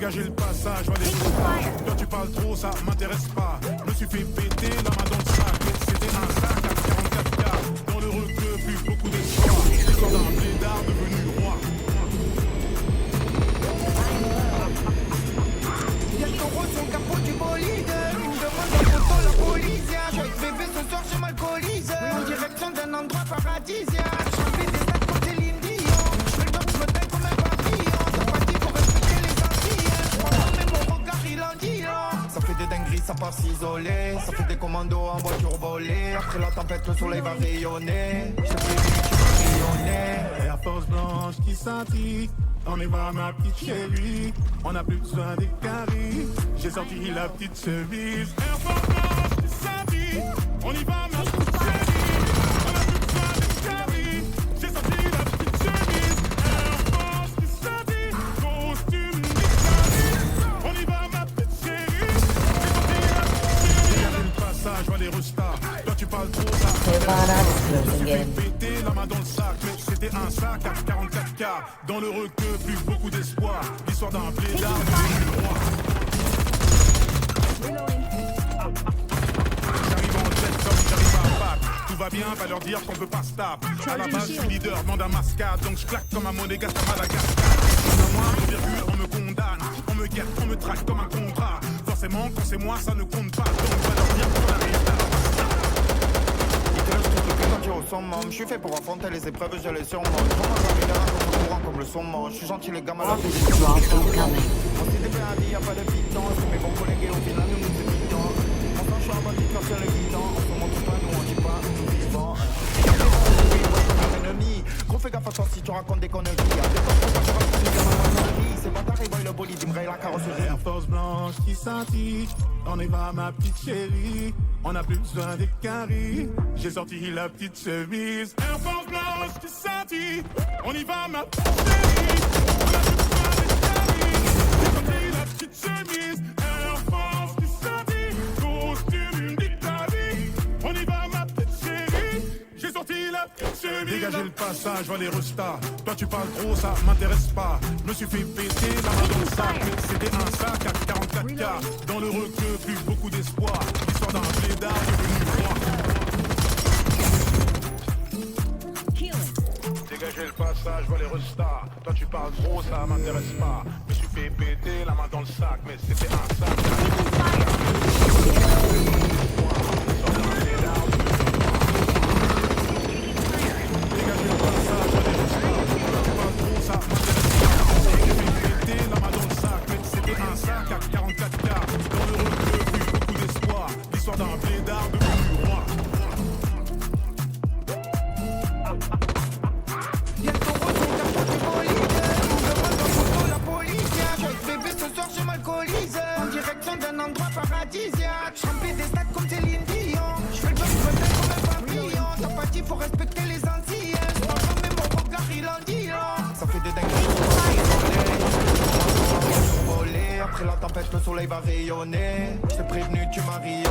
Dégagez le passage, vois les résultats. Toi tu parles trop, ça m'intéresse pas. Me suis fait péter la main dans le sac. C'était un sac à 44K. Dans le requeu, plus beaucoup d'espoir. L'histoire d'un blédard devenu roi. Y'a le taureau sur le capot du bolide. Il me demande en photo la police. J'suis avec bébé ce soir, je m'alcoolise. En direction d'un endroit paradisiaque. J'fais des stats comme Céline Dion. J'fais le doc, j'me taille comme un papillon. T'as pas dit pour respecter les Antilles. J'prends même mon regard, il en dit long. Ça fait des dingueries, ça part s'isoler. Ça fait des commandos en voiture volée. Après la tempête, le soleil va rayonner. J't'ai prévenu, tu vas rayonner. Air Force blanche qui scintille. On y va ma petite chérie. On n'a plus besoin des caries. J'ai sorti la petite chemise. Air Force blanche qui scintille. On y va ma petite chérie. On n'a plus besoin des caries. J'ai sorti la petite chemise. Air Force qui scintille. Costume d'Italie. On y va ma petite chérie. J'ai sorti la petite chérie. Regardez le passage, vois les restas. Toi tu parles trop, ça péter la main dans le sac, mais c'était un sac à 44K. Dans le requeu, plus beaucoup d'espoir. L'histoire d'un blédard devenu roi. J'arrive en jet comme j'arrive à battre. Tout va bien, va leur dire qu'on peut pas se taper. À la base, je suis leader, demande un mascade. Donc je claque comme un monégasque à Madagascar. À moindre virgule, on me condamne. On me guette, on me traque comme un contrat. Forcément, quand c'est moi, ça ne compte pas. Donc va leur dire qu'on arrive à la Au sommet, je suis fait pour affronter les épreuves, je les surmonte. Comment j'arrive à contre courant comme le saumon. Je suis gentil les gamins, la position. On s'est des à vie, y'a pas de piton. C'est mes bons collègues et au final nous nous évitons. Mon sang, je suis un bandit, personne le guidant. On se montre pas, nous on dit pas, nous vivons. Ennemi, gros fais gaffe à toi si tu racontes des conneries. C'est bâtard et boy le bolide, il me raye la carrosserie. Air Force blanche qui scintille. On y va ma petite chérie. On n'a plus besoin des caries. J'ai sorti la petite chemise. Air Force blanche qui scintille. On y va ma petite chérie. On n'a plus besoin des caries. J'ai sorti la petite chemise. Air Force qui scintille. Costume d'Italie. On y va ma petite chérie. J'ai sorti la petite chemise. Dégagez le passage, vois les restas. Toi tu parles trop, ça m'intéresse pas. Me suis fait péter la main dans le sac. C'était un sac à 44K. Dans le requeu, plus beaucoup d'espoir. L'histoire d'un blédard devenu roi. Dégagez le passage, vois les restas. Toi tu parles trop, ça m'intéresse pas. Me suis fait péter la main dans le sac. Mais c'était un sac. Après la tempête, le soleil va rayonner. Je t'ai prévenu, tu m'as rayonné.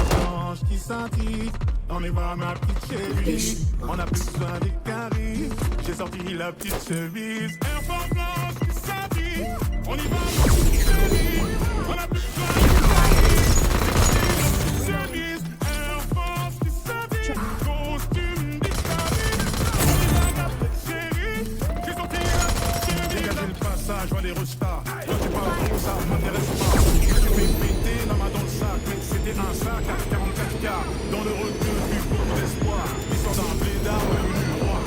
Blanche qui scintille. On y va ma petite chérie. On n'a plus besoin des caries. J'ai sorti la petite chemise. Air Force blanche qui scintille. On y va ma petite chérie. On n'a plus besoin des caries. J'ai sorti la petite chemise. Air Force qui scintille. Costume d'Italie. On y va ma petite chérie. J'ai sorti la petite chérie. Dégagez le passage, vois les restas. Ça m'intéresse pas. Je me suis fait péter la main dans le sac. Mais c'était un sac à 44K. Dans le requeu, plus beaucoup d'espoir. L'histoire d'un blédard devenu roi.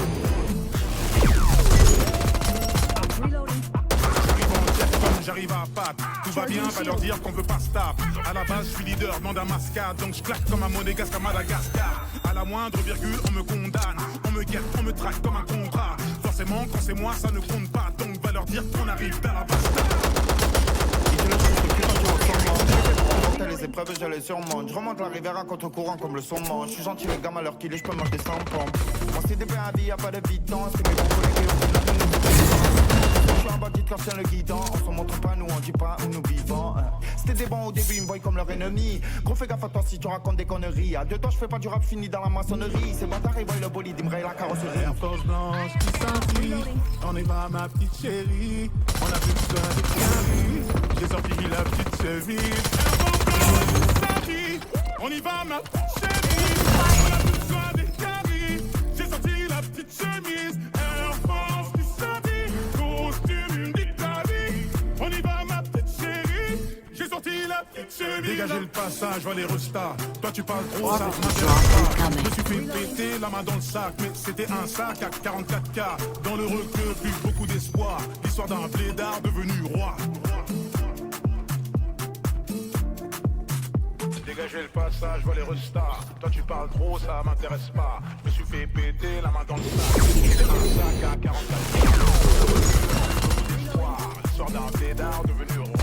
J'arrive en jet comme j'arrive à patte. Tout va bien, va leur dire qu'on veut pas se taper. À la base, je suis leader, demande un mascade. Donc je claque comme un monégasque à Madagascar. À la moindre virgule, on me condamne. On me guette, on me traque comme un contrat. Forcément, quand c'est moi, ça ne compte pas. Donc va leur dire qu'on arrive vers la basta. Les épreuves, je les surmonte. Je remonte la rivière à contre-courant comme le saumon. Je suis gentil, les gamins, à l'heure qu'il est, je peux manger sans pompe. On s'est des à vie, y'a pas de pitons. C'est mes bons collègues et au final, suis un bandit quand tient le guidon. On se montre pas, nous on dit pas où nous vivons. C'était des bons au début, ils me voient comme leur ennemi. Gros fais gaffe à toi si tu racontes des conneries. À deux temps je fais pas du rap fini dans la maçonnerie. Ces bâtards ils voient le bolide, ils me rayent la carrosserie. Air Force blanche qui scintille. On y va ma petite chérie. On a plus besoin de caries. J'ai sorti la petite chemise. Air Force blanche qui scintille. On y va ma petite chérie. On a plus besoin de caries. J'ai sorti la petite chemise. Air Force qui scintille. Costume d'Italie. On y va ma petite chérie. J'ai sorti la petite chemise. Dégagez le passage, vois les restas. Toi tu parles trop, ça m'intéresse pas. Je me suis fait péter la main dans le sac, mais c'était un sac à 44K. Dans le requeu, plus beaucoup d'espoir. L'histoire d'un blédard devenu roi. Dégagez le passage, vois les restas. Toi tu parles trop, ça m'intéresse pas. Je me suis fait péter la main dans le sac. C'était un sac à 44K. L'histoire d'un blédard devenu roi.